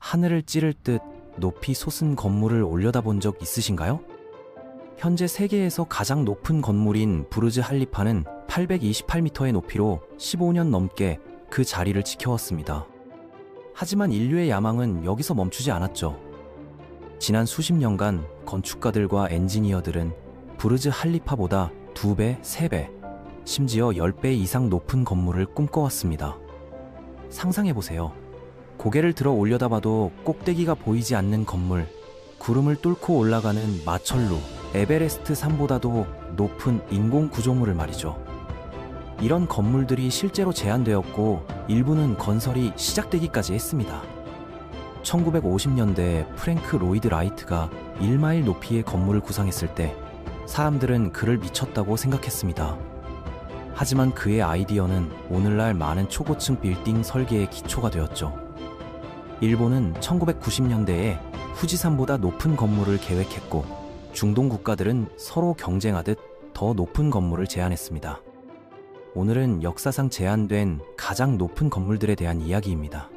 하늘을 찌를 듯 높이 솟은 건물을 올려다본 적 있으신가요? 현재 세계에서 가장 높은 건물인 부르즈 할리파는 828m의 높이로 15년 넘게 그 자리를 지켜왔습니다. 하지만 인류의 야망은 여기서 멈추지 않았죠. 지난 수십 년간 건축가들과 엔지니어들은 부르즈 할리파보다 2배, 3배, 심지어 10배 이상 높은 건물을 꿈꿔왔습니다. 상상해보세요. 고개를 들어 올려다봐도 꼭대기가 보이지 않는 건물, 구름을 뚫고 올라가는 마철루, 에베레스트 산보다도 높은 인공 구조물을 말이죠. 이런 건물들이 실제로 제안되었고 일부는 건설이 시작되기까지 했습니다. 1950년대 프랭크 로이드 라이트가 1마일 높이의 건물을 구상했을 때 사람들은 그를 미쳤다고 생각했습니다. 하지만 그의 아이디어는 오늘날 많은 초고층 빌딩 설계의 기초가 되었죠. 일본은 1990년대에 후지산보다 높은 건물을 계획했고 중동 국가들은 서로 경쟁하듯 더 높은 건물을 제안했습니다. 오늘은 역사상 제안된 가장 높은 건물들에 대한 이야기입니다.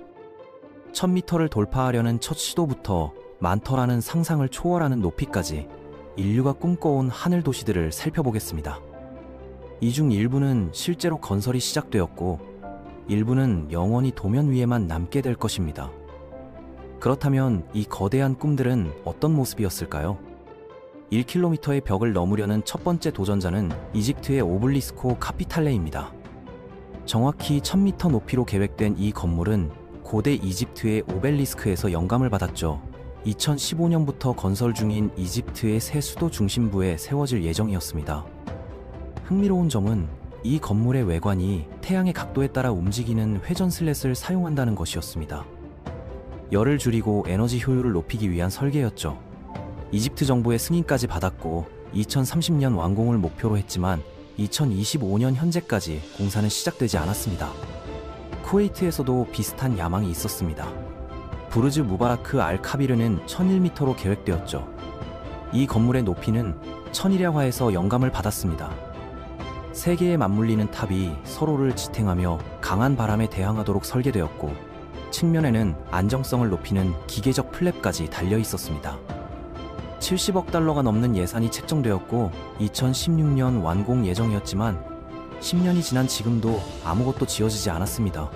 1000m를 돌파하려는 첫 시도부터 많더라는 상상을 초월하는 높이까지 인류가 꿈꿔온 하늘 도시들을 살펴보겠습니다. 이 중 일부는 실제로 건설이 시작되었고 일부는 영원히 도면 위에만 남게 될 것입니다. 그렇다면 이 거대한 꿈들은 어떤 모습이었을까요? 1km의 벽을 넘으려는 첫 번째 도전자는 이집트의 오블리스코 카피탈레입니다. 정확히 1000m 높이로 계획된 이 건물은 고대 이집트의 오벨리스크에서 영감을 받았죠. 2015년부터 건설 중인 이집트의 새 수도 중심부에 세워질 예정이었습니다. 흥미로운 점은 이 건물의 외관이 태양의 각도에 따라 움직이는 회전 슬랫을 사용한다는 것이었습니다. 열을 줄이고 에너지 효율을 높이기 위한 설계였죠. 이집트 정부의 승인까지 받았고 2030년 완공을 목표로 했지만 2025년 현재까지 공사는 시작되지 않았습니다. 쿠웨이트에서도 비슷한 야망이 있었습니다. 부르즈 무바라크 알 카비르는 1001m로 계획되었죠. 이 건물의 높이는 1001야화에서 영감을 받았습니다. 세 개의 맞물리는 탑이 서로를 지탱하며 강한 바람에 대항하도록 설계되었고 측면에는 안정성을 높이는 기계적 플랩까지 달려 있었습니다. 70억 달러가 넘는 예산이 책정되었고 2016년 완공 예정이었지만 10년이 지난 지금도 아무것도 지어지지 않았습니다.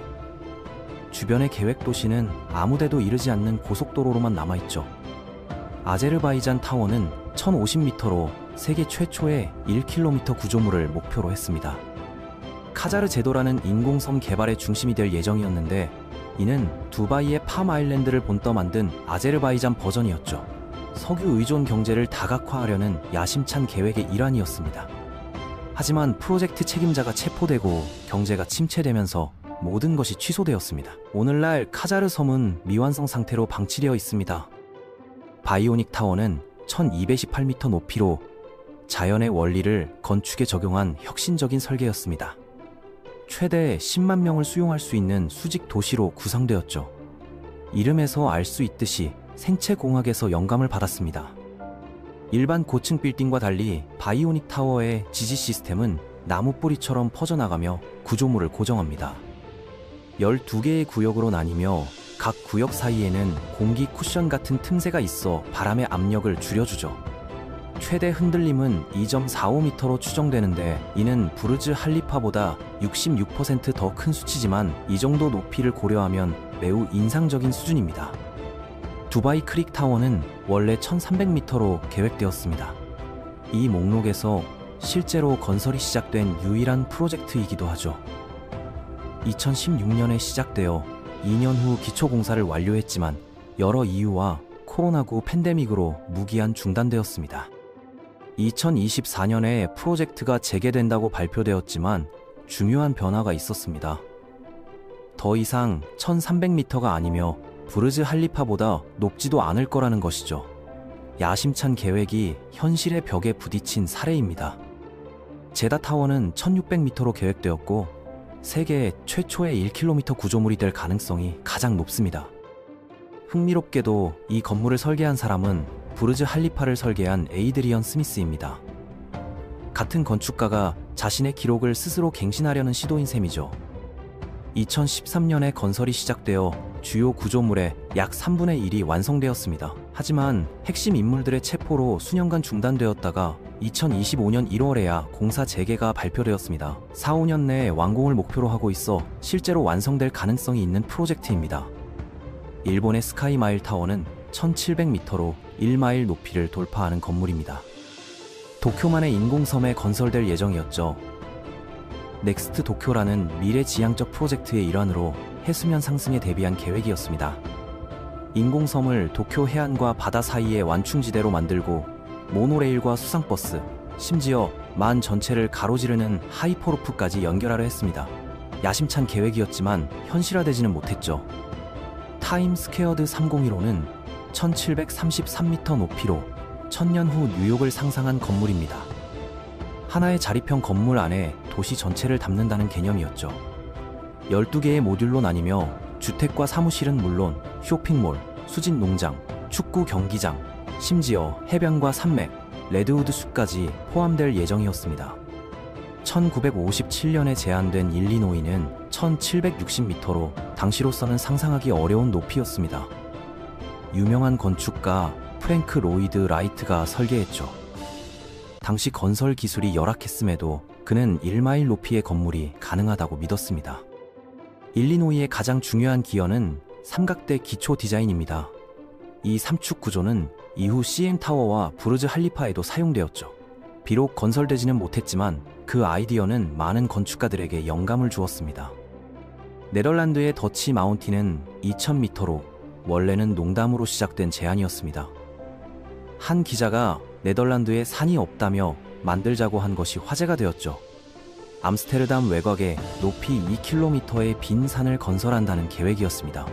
주변의 계획 도시는 아무데도 이르지 않는 고속도로로만 남아있죠. 아제르바이잔 타워는 1050m로 세계 최초의 1km 구조물을 목표로 했습니다. 카자르 제도라는 인공섬 개발의 중심이 될 예정이었는데 이는 두바이의 팜 아일랜드를 본떠 만든 아제르바이잔 버전이었죠. 석유 의존 경제를 다각화하려는 야심찬 계획의 일환이었습니다. 하지만 프로젝트 책임자가 체포되고 경제가 침체되면서 모든 것이 취소되었습니다. 오늘날 카자르 섬은 미완성 상태로 방치되어 있습니다. 바이오닉 타워는 1218m 높이로 자연의 원리를 건축에 적용한 혁신적인 설계였습니다. 최대 10만 명을 수용할 수 있는 수직 도시로 구성되었죠. 이름에서 알 수 있듯이 생체공학에서 영감을 받았습니다. 일반 고층 빌딩과 달리 바이오닉 타워의 지지 시스템은 나무 뿌리처럼 퍼져나가며 구조물을 고정합니다. 12개의 구역으로 나뉘며 각 구역 사이에는 공기 쿠션 같은 틈새가 있어 바람의 압력을 줄여주죠. 최대 흔들림은 2.45m로 추정되는데 이는 부르즈 할리파보다 66% 더 큰 수치지만 이 정도 높이를 고려하면 매우 인상적인 수준입니다. 두바이 크릭 타워는 원래 1300m로 계획되었습니다. 이 목록에서 실제로 건설이 시작된 유일한 프로젝트이기도 하죠. 2016년에 시작되어 2년 후 기초공사를 완료했지만 여러 이유와 코로나19 팬데믹으로 무기한 중단되었습니다. 2024년에 프로젝트가 재개된다고 발표되었지만 중요한 변화가 있었습니다. 더 이상 1300m가 아니며 부르즈 할리파보다 높지도 않을 거라는 것이죠. 야심찬 계획이 현실의 벽에 부딪힌 사례입니다. 제다 타워는 1600m로 계획되었고 세계 최초의 1km 구조물이 될 가능성이 가장 높습니다. 흥미롭게도 이 건물을 설계한 사람은 부르즈 할리파를 설계한 에이드리언 스미스입니다. 같은 건축가가 자신의 기록을 스스로 갱신하려는 시도인 셈이죠. 2013년에 건설이 시작되어 주요 구조물에 약 3분의 1이 완성되었습니다. 하지만 핵심 인물들의 체포로 수년간 중단되었다가 2025년 1월에야 공사 재개가 발표되었습니다. 4, 5년 내에 완공을 목표로 하고 있어 실제로 완성될 가능성이 있는 프로젝트입니다. 일본의 스카이마일 타워는 1700m로 1마일 높이를 돌파하는 건물입니다. 도쿄만의 인공섬에 건설될 예정이었죠. 넥스트 도쿄라는 미래지향적 프로젝트의 일환으로 해수면 상승에 대비한 계획이었습니다. 인공섬을 도쿄 해안과 바다 사이의 완충지대로 만들고 모노레일과 수상버스, 심지어 만 전체를 가로지르는 하이퍼루프까지 연결하려 했습니다. 야심찬 계획이었지만 현실화되지는 못했죠. 타임스퀘어드 301호는 1733m 높이로 1000년 후 뉴욕을 상상한 건물입니다. 하나의 자립형 건물 안에 도시 전체를 담는다는 개념이었죠. 12개의 모듈로 나뉘며 주택과 사무실은 물론 쇼핑몰, 수진 농장, 축구 경기장, 심지어 해변과 산맥, 레드우드 숲까지 포함될 예정이었습니다. 1957년에 제안된 일리노이는 1760m로 당시로서는 상상하기 어려운 높이였습니다. 유명한 건축가 프랭크 로이드 라이트가 설계했죠. 당시 건설 기술이 열악했음에도 그는 1마일 높이의 건물이 가능하다고 믿었습니다. 일리노이의 가장 중요한 기여는 삼각대 기초 디자인입니다. 이 삼축 구조는 이후 CN타워와 부르즈 할리파에도 사용되었죠. 비록 건설되지는 못했지만 그 아이디어는 많은 건축가들에게 영감을 주었습니다. 네덜란드의 더치 마운틴은 2000m로 원래는 농담으로 시작된 제안이었습니다. 한 기자가 네덜란드에 산이 없다며 만들자고 한 것이 화제가 되었죠. 암스테르담 외곽에 높이 2km의 빈 산을 건설한다는 계획이었습니다.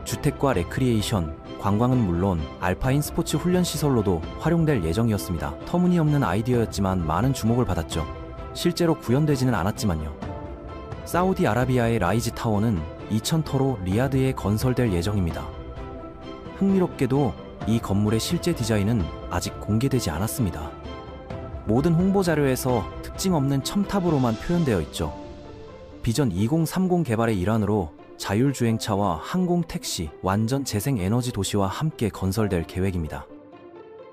주택과 레크리에이션, 관광은 물론 알파인 스포츠 훈련 시설로도 활용될 예정이었습니다. 터무니없는 아이디어였지만 많은 주목을 받았죠. 실제로 구현되지는 않았지만요. 사우디아라비아의 라이즈 타워는 2000터로 리야드에 건설될 예정입니다. 흥미롭게도 이 건물의 실제 디자인은 아직 공개되지 않았습니다. 모든 홍보 자료에서 특징 없는 첨탑으로만 표현되어 있죠. 비전 2030 개발의 일환으로 자율주행차와 항공택시, 완전 재생에너지 도시와 함께 건설될 계획입니다.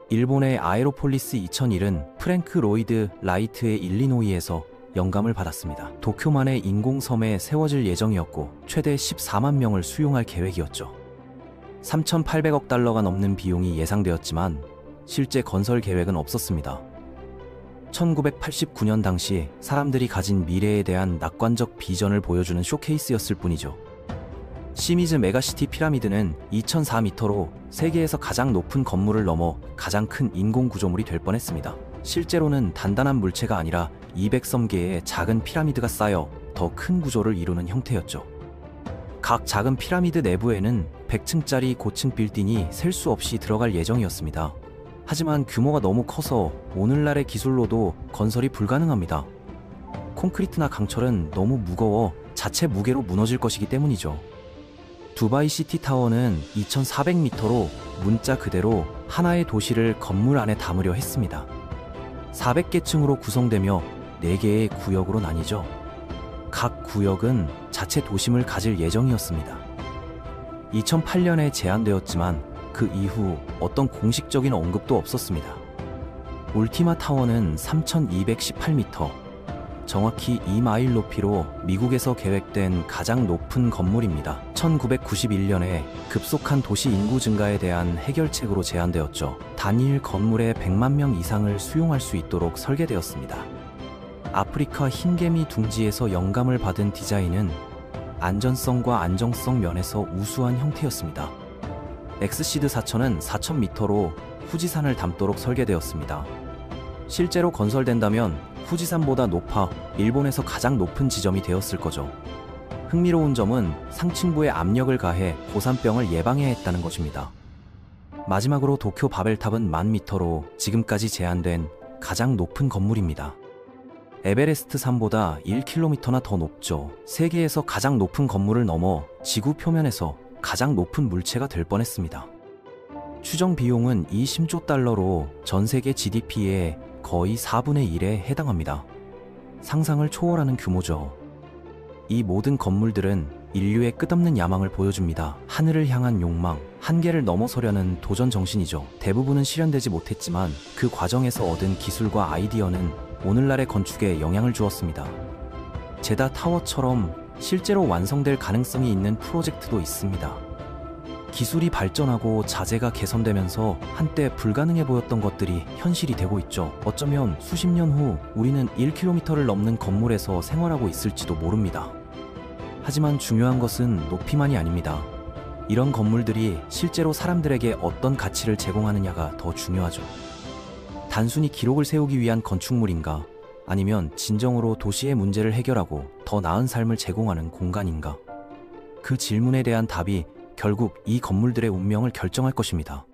일본의 아에로폴리스 2001은 프랭크 로이드 라이트의 일리노이에서 영감을 받았습니다. 도쿄만의 인공섬에 세워질 예정이었고 최대 14만 명을 수용할 계획이었죠. 3,800억 달러가 넘는 비용이 예상되었지만 실제 건설 계획은 없었습니다. 1989년 당시 사람들이 가진 미래에 대한 낙관적 비전을 보여주는 쇼케이스였을 뿐이죠. 시미즈 메가시티 피라미드는 2004m로 세계에서 가장 높은 건물을 넘어 가장 큰 인공구조물이 될 뻔했습니다. 실제로는 단단한 물체가 아니라 200섬 개의 작은 피라미드가 쌓여 더 큰 구조를 이루는 형태였죠. 각 작은 피라미드 내부에는 100층짜리 고층 빌딩이 셀 수 없이 들어갈 예정이었습니다. 하지만 규모가 너무 커서 오늘날의 기술로도 건설이 불가능합니다. 콘크리트나 강철은 너무 무거워 자체 무게로 무너질 것이기 때문이죠. 두바이 시티타워는 2400m로 문자 그대로 하나의 도시를 건물 안에 담으려 했습니다. 400개 층으로 구성되며 4개의 구역으로 나뉘죠. 각 구역은 자체 도심을 가질 예정이었습니다. 2008년에 제안되었지만 그 이후 어떤 공식적인 언급도 없었습니다. 울티마 타워는 3218m, 정확히 2마일 높이로 미국에서 계획된 가장 높은 건물입니다. 1991년에 급속한 도시 인구 증가에 대한 해결책으로 제안되었죠. 단일 건물에 100만 명 이상을 수용할 수 있도록 설계되었습니다. 아프리카 흰개미 둥지에서 영감을 받은 디자인은 안전성과 안정성 면에서 우수한 형태였습니다. 엑스시드 4000은 4000m로 후지산을 담도록 설계되었습니다. 실제로 건설된다면 후지산보다 높아 일본에서 가장 높은 지점이 되었을 거죠. 흥미로운 점은 상층부에 압력을 가해 고산병을 예방해야 했다는 것입니다. 마지막으로 도쿄 바벨탑은 1000m로 지금까지 제안된 가장 높은 건물입니다. 에베레스트 산보다 1km나 더 높죠. 세계에서 가장 높은 건물을 넘어 지구 표면에서 가장 높은 물체가 될 뻔했습니다. 추정 비용은 20조 달러로 전 세계 GDP의 거의 4분의 1에 해당합니다. 상상을 초월하는 규모죠. 이 모든 건물들은 인류의 끝없는 야망을 보여줍니다. 하늘을 향한 욕망, 한계를 넘어서려는 도전 정신이죠. 대부분은 실현되지 못했지만 그 과정에서 얻은 기술과 아이디어는 오늘날의 건축에 영향을 주었습니다. 제다 타워처럼 실제로 완성될 가능성이 있는 프로젝트도 있습니다. 기술이 발전하고 자재가 개선되면서 한때 불가능해 보였던 것들이 현실이 되고 있죠. 어쩌면 수십 년 후 우리는 1km를 넘는 건물에서 생활하고 있을지도 모릅니다. 하지만 중요한 것은 높이만이 아닙니다. 이런 건물들이 실제로 사람들에게 어떤 가치를 제공하느냐가 더 중요하죠. 단순히 기록을 세우기 위한 건축물인가? 아니면 진정으로 도시의 문제를 해결하고 더 나은 삶을 제공하는 공간인가? 그 질문에 대한 답이 결국 이 건물들의 운명을 결정할 것입니다.